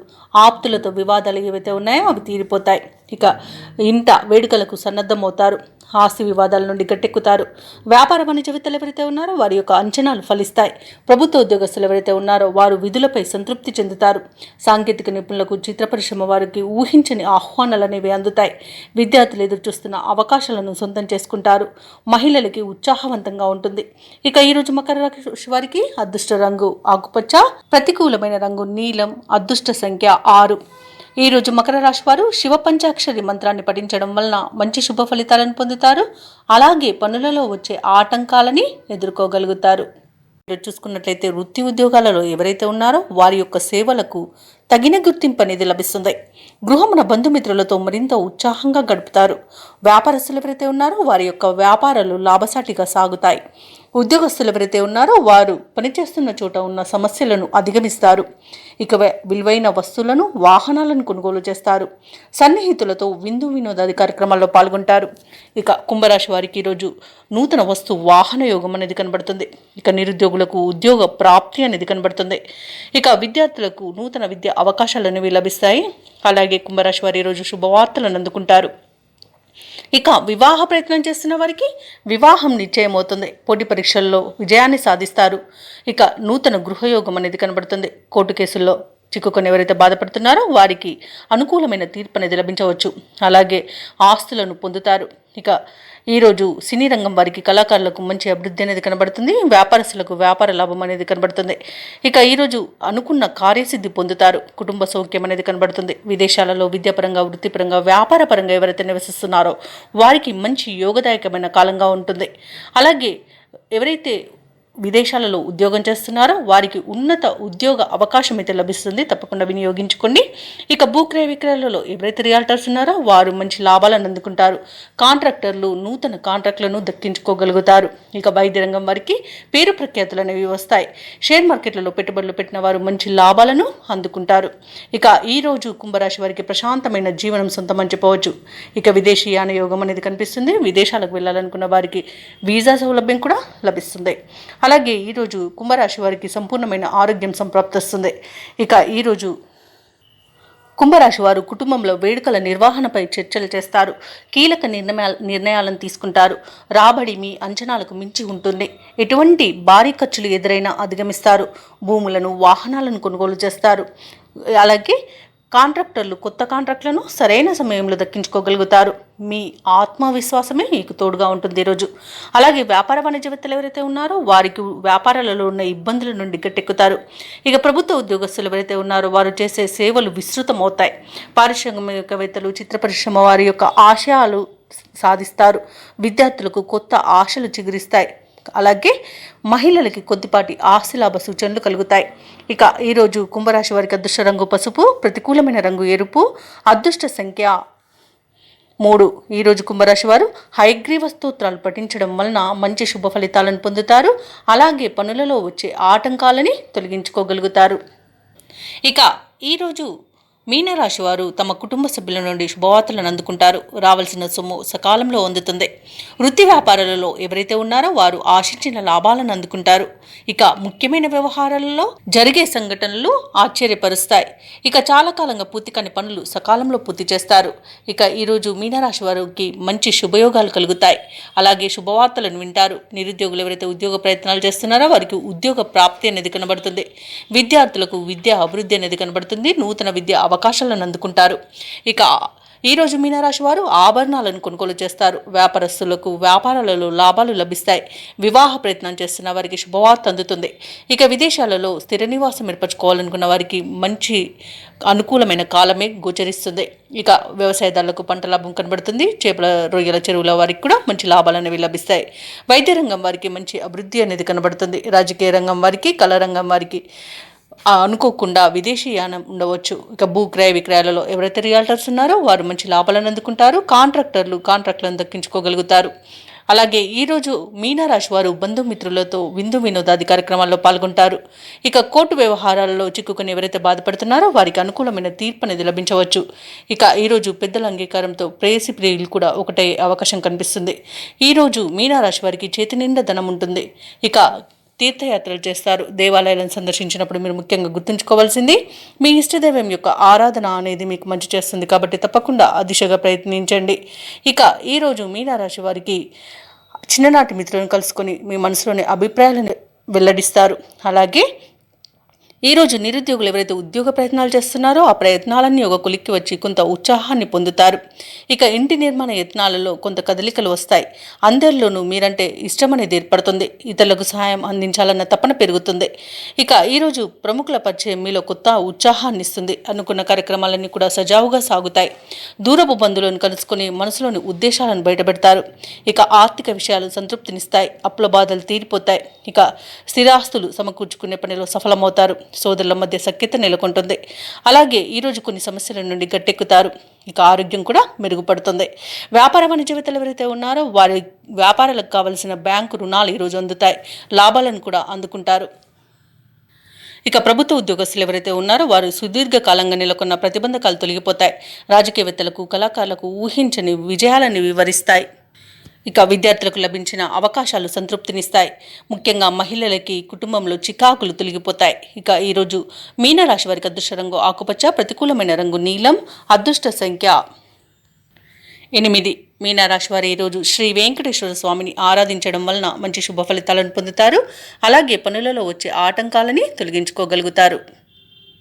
ఆప్తులతో వివాదాలు ఏవైతే ఉన్నాయో అవి తీరిపోతాయి. ఇక ఇంట వేడుకలకు సన్నద్ధమవుతారు. ఆస్తి వివాదాల నుండి గట్టెక్కుతారు. వ్యాపార వాణిజ్యవేత్తలు ఎవరైతే ఉన్నారో వారి యొక్క అంచనాలు ఫలిస్తాయి. ప్రభుత్వ ఉద్యోగస్తులు ఎవరైతే ఉన్నారో వారు విధులపై సంతృప్తి చెందుతారు. సాంకేతిక నిపుణులకు, చిత్ర పరిశ్రమ వారికి ఊహించని ఆహ్వానాలు అనేవి అందుతాయి. విద్యార్థులు ఎదురుచూస్తున్న అవకాశాలను సొంతం చేసుకుంటారు. మహిళలకి ఉత్సాహవంతంగా ఉంటుంది. ఇక ఈరోజు మకర రాశి వారికి అదృష్ట రంగు ఆకుపచ్చ, ప్రతికూలమైన రంగు నీలం, అదృష్ట సంఖ్య 6. ఈరోజు మకర రాశి వారు శివ పంచాక్షరి మంత్రాన్ని పఠించడం వలన మంచి శుభ ఫలితాలను పొందుతారు. అలాగే పనులలో వచ్చే ఆటంకాలని ఎదుర్కోగలుగుతారు. చూసుకున్నట్లయితే వృత్తి ఉద్యోగాలలో ఎవరైతే ఉన్నారో వారి యొక్క సేవలకు తగిన గుర్తింపు అనేది లభిస్తుంది. గృహమున బంధుమిత్రులతో మరింత ఉత్సాహంగా గడుపుతారు. వ్యాపారస్తులు ఎవరైతే ఉన్నారో వారి యొక్క వ్యాపారాలు లాభసాటిగా సాగుతాయి. ఉద్యోగస్తులు ఎవరైతే ఉన్నారో వారు పనిచేస్తున్న చోట ఉన్న సమస్యలను అధిగమిస్తారు. ఇక విలువైన వస్తువులను, వాహనాలను కొనుగోలు చేస్తారు. సన్నిహితులతో విందు వినోదాది కార్యక్రమాల్లో పాల్గొంటారు. ఇక కుంభరాశి వారికి ఈరోజు నూతన వస్తు వాహన యోగం అనేది కనబడుతుంది. ఇక నిరుద్యోగులకు ఉద్యోగ ప్రాప్తి అనేది కనబడుతుంది. ఇక విద్యార్థులకు నూతన విద్య అవకాశాలు అనేవి లభిస్తాయి. అలాగే కుంభరాశి వారి ఈరోజు శుభవార్తలను అందుకుంటారు. ఇక వివాహ ప్రయత్నం చేస్తున్న వారికి వివాహం నిశ్చయమవుతుంది. పోటీ పరీక్షల్లో విజయాన్ని సాధిస్తారు. ఇక నూతన గృహయోగం అనేది కనబడుతుంది. కోర్టు కేసుల్లో చిక్కుకొని ఎవరైతే బాధపడుతున్నారో వారికి అనుకూలమైన తీర్పు అనేది లభించవచ్చు. అలాగే ఆస్తులను పొందుతారు. ఇక ఈరోజు సినీ రంగం వారికి, కళాకారులకు మంచి అభివృద్ధి అనేది కనబడుతుంది. వ్యాపారస్తులకు వ్యాపార లాభం అనేది కనబడుతుంది. ఇక ఈరోజు అనుకున్న కార్యసిద్ధి పొందుతారు. కుటుంబ సౌఖ్యం అనేది కనబడుతుంది. విదేశాలలో విద్యాపరంగా, వృత్తిపరంగా, వ్యాపారపరంగా ఎవరైతే నివసిస్తున్నారో వారికి మంచి యోగదాయకమైన కాలంగా ఉంటుంది. అలాగే ఎవరైతే విదేశాలలో ఉద్యోగం చేస్తున్నారో వారికి ఉన్నత ఉద్యోగ అవకాశం అయితే లభిస్తుంది. తప్పకుండా వినియోగించుకోండి. ఇక భూక్రయ విక్రయాలలో ఎవరైతే రియాల్టర్స్ ఉన్నారో వారు మంచి లాభాలను అందుకుంటారు. కాంట్రాక్టర్లు నూతన కాంట్రాక్టులను దక్కించుకోగలుగుతారు. ఇక వైద్య రంగం వారికి పేరు ప్రఖ్యాతులు అనేవి వస్తాయి. షేర్ మార్కెట్లలో పెట్టుబడులు పెట్టిన వారు మంచి లాభాలను అందుకుంటారు. ఇక ఈరోజు కుంభరాశి వారికి ప్రశాంతమైన జీవనం సొంతమని చెప్పవచ్చు. ఇక విదేశీయాన యోగం అనేది కనిపిస్తుంది. విదేశాలకు వెళ్ళాలనుకున్న వారికి వీసా సౌలభ్యం కూడా లభిస్తుంది. అలాగే ఈరోజు కుంభరాశి వారికి సంపూర్ణమైన ఆరోగ్యం సంప్రాప్తిస్తుంది. ఇక ఈరోజు కుంభరాశి వారు కుటుంబంలో వేడుకల నిర్వహణపై చర్చలు చేస్తారు. కీలక నిర్ణయాలను తీసుకుంటారు. రాబడి మీ అంచనాలకు మించి ఉంటుంది. ఎటువంటి భారీ ఖర్చులు ఎదురైనా అధిగమిస్తారు. భూములను, వాహనాలను కొనుగోలు చేస్తారు. అలాగే కాంట్రాక్టర్లు కొత్త కాంట్రాక్టులను సరైన సమయంలో దక్కించుకోగలుగుతారు. మీ ఆత్మవిశ్వాసమే మీకు తోడుగా ఉంటుంది ఈరోజు. అలాగే వ్యాపార వాణిజ్యవేత్తలు ఎవరైతే ఉన్నారో వారికి వ్యాపారాలలో ఉన్న ఇబ్బందుల నుండి గట్టెక్కుతారు. ఇక ప్రభుత్వ ఉద్యోగస్తులు ఎవరైతే ఉన్నారో వారు చేసే సేవలు విస్తృతమవుతాయి. పారిశ్రామికవేత్తలు, చిత్ర పరిశ్రమ వారి యొక్క ఆశయాలు సాధిస్తారు. విద్యార్థులకు కొత్త ఆశలు చిగురిస్తాయి. అలాగే మహిళలకి కొద్దిపాటి ఆస్తిలాభ సూచనలు కలుగుతాయి. ఇక ఈరోజు కుంభరాశి వారికి అదృష్ట రంగు పసుపు, ప్రతికూలమైన రంగు ఎరుపు, అదృష్ట సంఖ్య 3. ఈరోజు కుంభరాశి వారు హయగ్రీవ స్తోత్రాలు పఠించడం వలన మంచి శుభ ఫలితాలను పొందుతారు. అలాగే పనులలో వచ్చే ఆటంకాలని తొలగించుకోగలుగుతారు. ఇక ఈరోజు మీనరాశి వారు తమ కుటుంబ సభ్యుల నుండి శుభవార్తలను అందుకుంటారు. రావాల్సిన సొమ్ము సకాలంలో అందుతుంది. వృత్తి వ్యాపారాలలో ఎవరైతే ఉన్నారో వారు ఆశించిన లాభాలను అందుకుంటారు. ఇక ముఖ్యమైన వ్యవహారాలలో జరిగే సంఘటనలు ఆశ్చర్యపరుస్తాయి. ఇక చాలా కాలంగా పూర్తి కాని పనులు సకాలంలో పూర్తి చేస్తారు. ఇక ఈరోజు మీనరాశి వారికి మంచి శుభయోగాలు కలుగుతాయి. అలాగే శుభవార్తలను వింటారు. నిరుద్యోగులు ఎవరైతే ఉద్యోగ ప్రయత్నాలు చేస్తున్నారో వారికి ఉద్యోగ ప్రాప్తి అనేది కనబడుతుంది. విద్యార్థులకు విద్యా అభివృద్ధి అనేది కనబడుతుంది. నూతన విద్య అవకాశాలను అందుకుంటారు. ఇక ఈరోజు మీనరాశి వారు ఆభరణాలను కొనుగోలు చేస్తారు. వ్యాపారస్తులకు వ్యాపారాలలో లాభాలు లభిస్తాయి. వివాహ ప్రయత్నం చేస్తున్న వారికి శుభవార్త అందుతుంది. ఇక విదేశాలలో స్థిర నివాసం ఏర్పరచుకోవాలనుకున్న వారికి మంచి అనుకూలమైన కాలమే గోచరిస్తుంది. ఇక వ్యవసాయదారులకు పంట లాభం కనబడుతుంది. చేపల రొయ్యల చెరువుల వారికి కూడా మంచి లాభాలు అనేవి లభిస్తాయి. వైద్య రంగం వారికి మంచి అభివృద్ధి అనేది కనబడుతుంది. రాజకీయ రంగం వారికి, కళా రంగం వారికి అనుకోకుండా విదేశీ యానం ఉండవచ్చు. ఇక భూ క్రయ విక్రయాలలో ఎవరైతే రియాల్టర్స్ ఉన్నారో వారు మంచి లాభాలను అందుకుంటారు. కాంట్రాక్టులను దక్కించుకోగలుగుతారు. అలాగే ఈరోజు మీనరాశి వారు బంధుమిత్రులతో విందు వినోదాది కార్యక్రమాల్లో పాల్గొంటారు. ఇక కోర్టు వ్యవహారాలలో చిక్కుకొని ఎవరైతే బాధపడుతున్నారో వారికి అనుకూలమైన తీర్పు అనేది లభించవచ్చు. ఇక ఈరోజు పెద్దల అంగీకారంతో ప్రేయసి ప్రియులు కూడా ఒకటే అవకాశం కనిపిస్తుంది. ఈరోజు మీనరాశి వారికి చేతి నిండా ధనం ఉంటుంది. ఇక తీర్థయాత్రలు చేస్తారు. దేవాలయాలను సందర్శించినప్పుడు మీరు ముఖ్యంగా గుర్తుంచుకోవాల్సింది మీ ఇష్టదైవం యొక్క ఆరాధన అనేది మీకు మంచి చేస్తుంది. కాబట్టి తప్పకుండా ఆ దిశగా ప్రయత్నించండి. ఇక ఈరోజు మీనరాశి వారికి చిన్ననాటి మిత్రులను కలుసుకొని మీ మనసులోని అభిప్రాయాలను వెల్లడిస్తారు. అలాగే ఈరోజు నిరుద్యోగులు ఎవరైతే ఉద్యోగ ప్రయత్నాలు చేస్తున్నారో ఆ ప్రయత్నాలన్నీ ఒక కొలిక్కి వచ్చి కొంత ఉత్సాహాన్ని పొందుతారు. ఇక ఇంటి నిర్మాణ యత్నాలలో కొంత కదలికలు వస్తాయి. అందరిలోనూ మీరంటే ఇష్టం అనేది ఏర్పడుతుంది. ఇతరులకు సహాయం అందించాలన్న తపన పెరుగుతుంది. ఇక ఈరోజు ప్రముఖుల పరిచయం మీలో కొత్త ఉత్సాహాన్ని ఇస్తుంది. అనుకున్న కార్యక్రమాలన్నీ కూడా సజావుగా సాగుతాయి. దూరపు బంధువులను కలుసుకొని మనసులోని ఉద్దేశాలను బయటపెడతారు. ఇక ఆర్థిక విషయాలు సంతృప్తినిస్తాయి. అప్పుల బాధలు తీరిపోతాయి. ఇక స్థిరాస్తులు సమకూర్చుకునే పనిలో సఫలమవుతారు. సోదరుల మధ్య సఖ్యత నెలకొంటుంది. అలాగే ఈరోజు కొన్ని సమస్యల నుండి గట్టెక్కుతారు. ఇక ఆరోగ్యం కూడా మెరుగుపడుతుంది. వ్యాపార వాణిజ్యవేత్తలు ఎవరైతే ఉన్నారో వారి వ్యాపారాలకు కావలసిన బ్యాంకు రుణాలు ఈరోజు అందుతాయి. లాభాలను కూడా అందుకుంటారు. ఇక ప్రభుత్వ ఉద్యోగస్తులు ఎవరైతే ఉన్నారో వారు సుదీర్ఘకాలంగా నెలకొన్న ప్రతిబంధకాలు తొలగిపోతాయి. రాజకీయవేత్తలకు, కళాకారులకు ఊహించని విజయాలను వివరిస్తాయి. ఇక విద్యార్థులకు లభించిన అవకాశాలు సంతృప్తినిస్తాయి. ముఖ్యంగా మహిళలకి కుటుంబంలో చికాకులు తొలగిపోతాయి. ఇక ఈరోజు మీనరాశి వారికి అదృష్ట రంగు ఆకుపచ్చ, ప్రతికూలమైన రంగు నీలం, అదృష్ట సంఖ్య 8. మీనరాశి వారు ఈరోజు శ్రీ వెంకటేశ్వర స్వామిని ఆరాధించడం వలన మంచి శుభ ఫలితాలను పొందుతారు. అలాగే పనులలో వచ్చే ఆటంకాలని తొలగించుకోగలుగుతారు.